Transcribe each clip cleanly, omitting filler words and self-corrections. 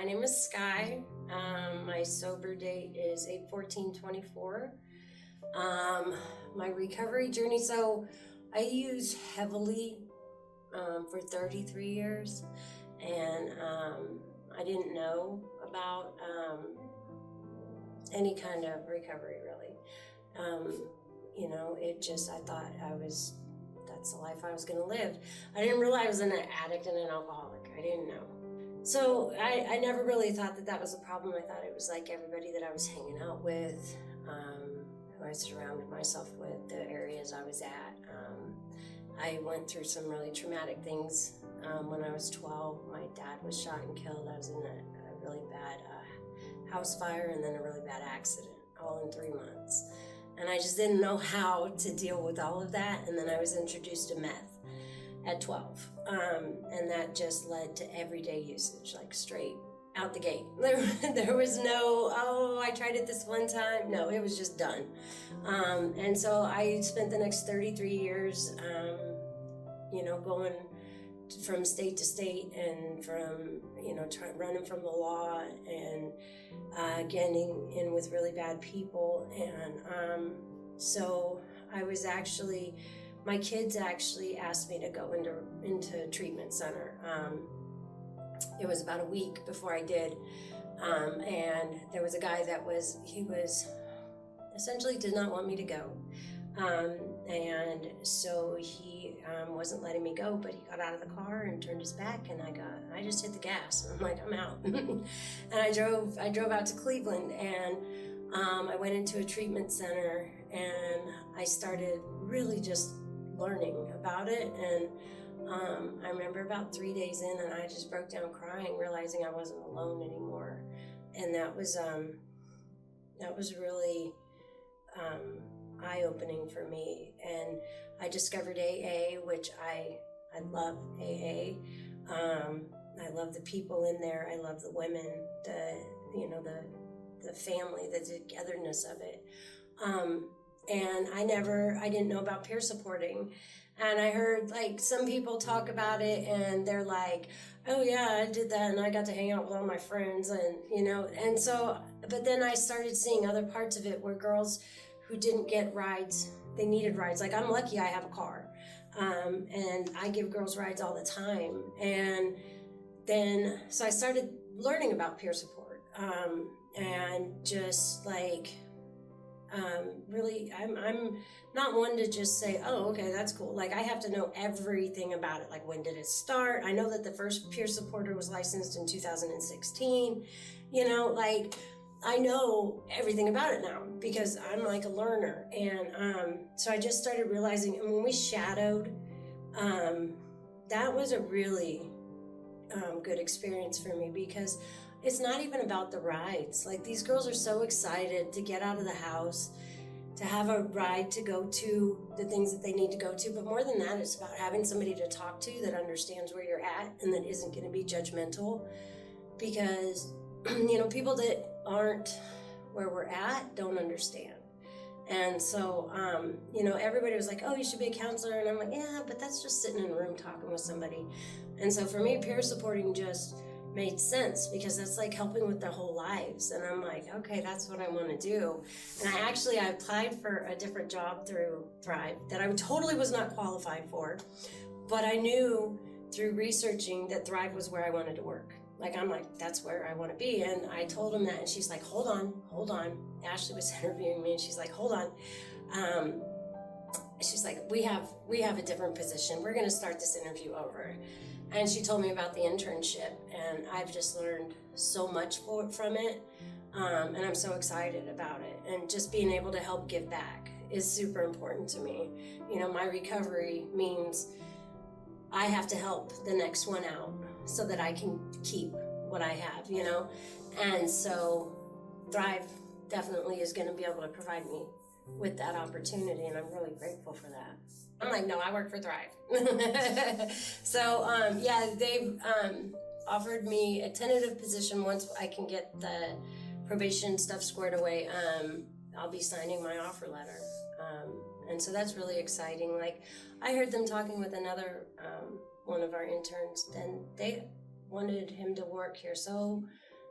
My name is Sky. My sober date is 8/14/24. My recovery journey, so I used heavily for 33 years, and I didn't know about any kind of recovery, really. I thought that's the life I was going to live. I didn't realize I was an addict and an alcoholic. I didn't know. So I never really thought that was a problem. I thought it was like everybody that I was hanging out with, who I surrounded myself with, the areas I was at. I went through some really traumatic things. When I was 12, my dad was shot and killed. I was in a really bad house fire and then a really bad accident, all in 3 months. And I just didn't know how to deal with all of that. And then I was introduced to meth at 12. And that just led to everyday usage, like straight out the gate. There was no, I tried it this one time. No, it was just done. And so I spent the next 33 years, going from state to state and from, running from the law and getting in with really bad people. And so I was my kids actually asked me to go into treatment center. It was about a week before I did. And there was a guy he essentially did not want me to go. And so he wasn't letting me go, but he got out of the car and turned his back, and I just hit the gas, and I'm like, I'm out. And I drove out to Cleveland, and I went into a treatment center, and I started really just learning about it. And I remember about 3 days in, and I just broke down crying, realizing I wasn't alone anymore. And that was really eye-opening for me. And I discovered AA, which I love AA. I love the people in there. I love the women, the family, the togetherness of it. And I didn't know about peer supporting. And I heard like some people talk about it and they're like, oh yeah, I did that and I got to hang out with all my friends and so, but then I started seeing other parts of it where girls who didn't get rides, they needed rides. Like I'm lucky I have a car. And I give girls rides all the time. And then, so I started learning about peer support. And just like, really, I'm not one to just say, oh, okay, that's cool. Like I have to know everything about it. Like when did it start? I know that the first peer supporter was licensed in 2016. I know everything about it now because I'm like a learner. And so I just started realizing, and when we shadowed, that was a really good experience for me because it's not even about the rides. Like these girls are so excited to get out of the house, to have a ride to go to the things that they need to go to. But more than that, it's about having somebody to talk to that understands where you're at and that isn't going to be judgmental. Because, people that aren't where we're at don't understand. And so, everybody was like, oh, you should be a counselor. And I'm like, yeah, but that's just sitting in a room talking with somebody. And so for me, peer supporting just made sense because that's like helping with their whole lives. And I'm like, okay, that's what I want to do. And I applied for a different job through Thrive that I totally was not qualified for. But I knew through researching that Thrive was where I wanted to work. Like, I'm like, that's where I want to be. And I told him that, and she's like, hold on. Ashley was interviewing me, and she's like, hold on. She's like, we have a different position. We're going to start this interview over. And she told me about the internship, and I've just learned so much from it. And I'm so excited about it. And just being able to help give back is super important to me. My recovery means I have to help the next one out so that I can keep what I have, And so Thrive definitely is going to be able to provide me with that opportunity, and I'm really grateful for that. I'm like, no, I work for Thrive. So, they've offered me a tentative position. Once I can get the probation stuff squared away, I'll be signing my offer letter. And so that's really exciting. Like, I heard them talking with one of our interns, and they wanted him to work here so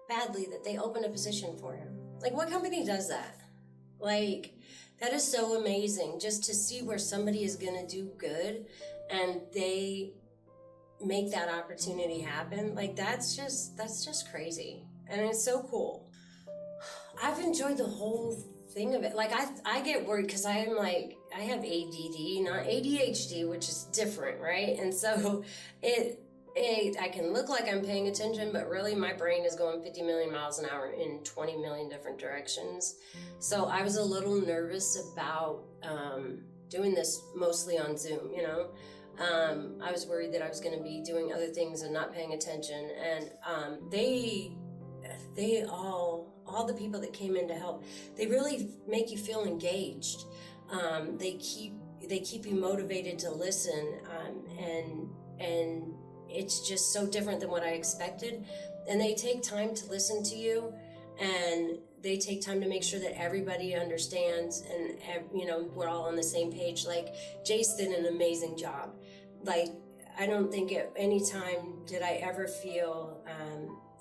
badly that they opened a position for him. Like, what company does that? Like, that is so amazing, just to see where somebody is going to do good and they make that opportunity happen. Like, that's just crazy. And it's so cool. I've enjoyed the whole thing of it. Like, I get worried because I have ADD, not ADHD, which is different, right? And so I can look like I'm paying attention, but really my brain is going 50 million miles an hour in 20 million different directions. So I was a little nervous about doing this mostly on Zoom, you know. I was worried that I was going to be doing other things and not paying attention. And they all the people that came in to help, they really make you feel engaged. They keep you motivated to listen, and it's just so different than what I expected. And they take time to listen to you, and they take time to make sure that everybody understands, and you know, we're all on the same page. Like, Jace did an amazing job. Like, I don't think at any time did I ever feel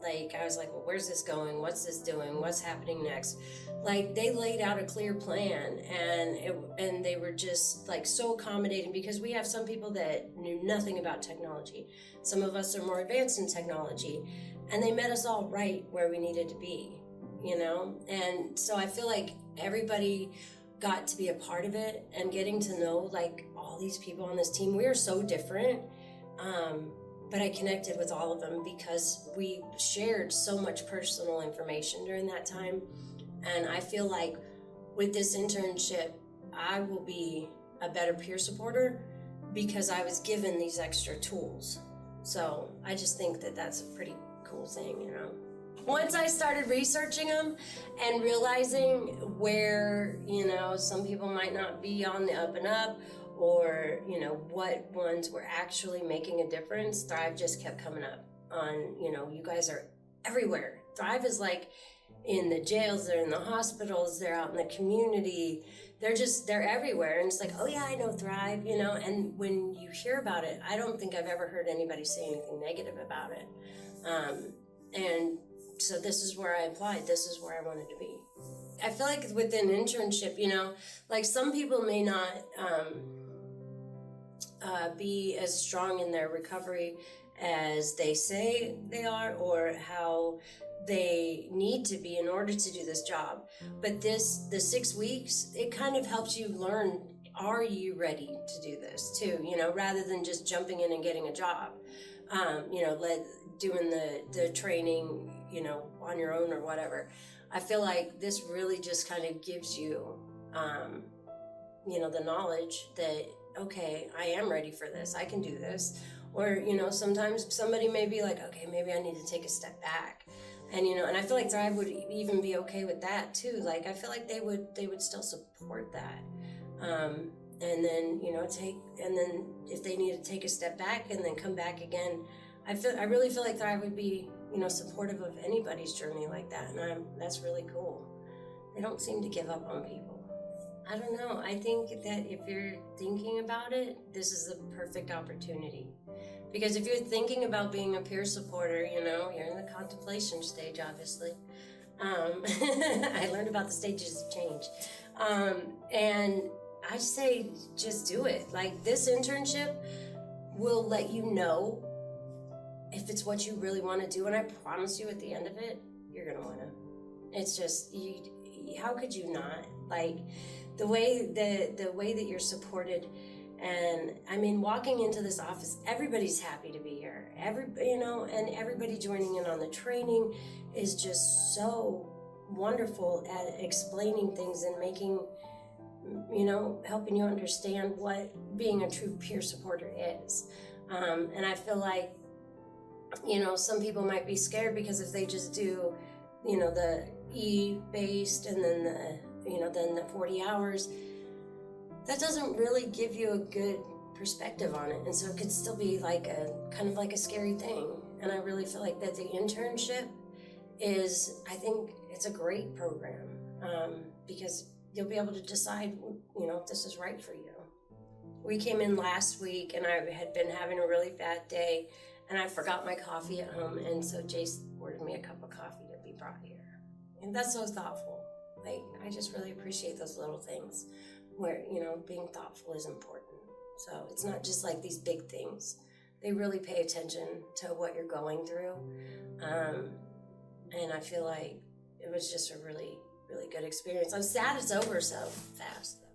like I was like, well, where's this going? What's this doing? What's happening next? Like, they laid out a clear plan, and they were just like so accommodating, because we have some people that knew nothing about technology. Some of us are more advanced in technology, and they met us all right where we needed to be, you know? And so I feel like everybody got to be a part of it, and getting to know like all these people on this team. We are so different. But I connected with all of them because we shared so much personal information during that time. And I feel like with this internship, I will be a better peer supporter because I was given these extra tools. So I just think that that's a pretty cool thing, you know. Once I started researching them and realizing where, you know, some people might not be on the up and up, or, you know, what ones were actually making a difference, Thrive just kept coming up on, you know, you guys are everywhere. Thrive is like in the jails, they're in the hospitals, they're out in the community, they're everywhere. And it's like, oh yeah, I know Thrive, you know. And when you hear about it, I don't think I've ever heard anybody say anything negative about it. And so this is where I applied. This is where I wanted to be. I feel like with an internship, you know, like some people may not be as strong in their recovery as they say they are, or how they need to be in order to do this job. But the 6 weeks, it kind of helps you learn, are you ready to do this too, you know, rather than just jumping in and getting a job, you know, doing the training, you know, on your own or whatever. I feel like this really just kind of gives you, you know, the knowledge that, okay, I am ready for this. I can do this. Or, you know, sometimes somebody may be like, okay, maybe I need to take a step back. And, you know, and I feel like Thrive would even be okay with that too. Like, I feel like they would still support that. And then, you know, and then if they need to take a step back and then come back again, I really feel like Thrive would be, you know, supportive of anybody's journey like that. And that's really cool. They don't seem to give up on people. I don't know. I think that if you're thinking about it, this is the perfect opportunity. Because if you're thinking about being a peer supporter, you know, you're in the contemplation stage, obviously. I learned about the stages of change. And I say just do it. Like, this internship will let you know if it's what you really want to do. And I promise you at the end of it, you're going to want to. It's just, how could you not? Like, the way that you're supported. And I mean, walking into this office, everybody's happy to be here. You know, and everybody joining in on the training is just so wonderful at explaining things and making, you know, helping you understand what being a true peer supporter is. And I feel like, you know, some people might be scared because if they just do, you know, the eBased and then the 40 hours, that doesn't really give you a good perspective on it. And so it could still be like a kind of like a scary thing. And I really feel like that the internship I think it's a great program, because you'll be able to decide, you know, if this is right for you. We came in last week and I had been having a really bad day, and I forgot my coffee at home, and so Jace ordered me a cup of coffee to be brought here. And that's so thoughtful. Like, I just really appreciate those little things where, you know, being thoughtful is important. So it's not just like these big things. They really pay attention to what you're going through. And I feel like it was just a really, really good experience. I'm sad it's over so fast, though.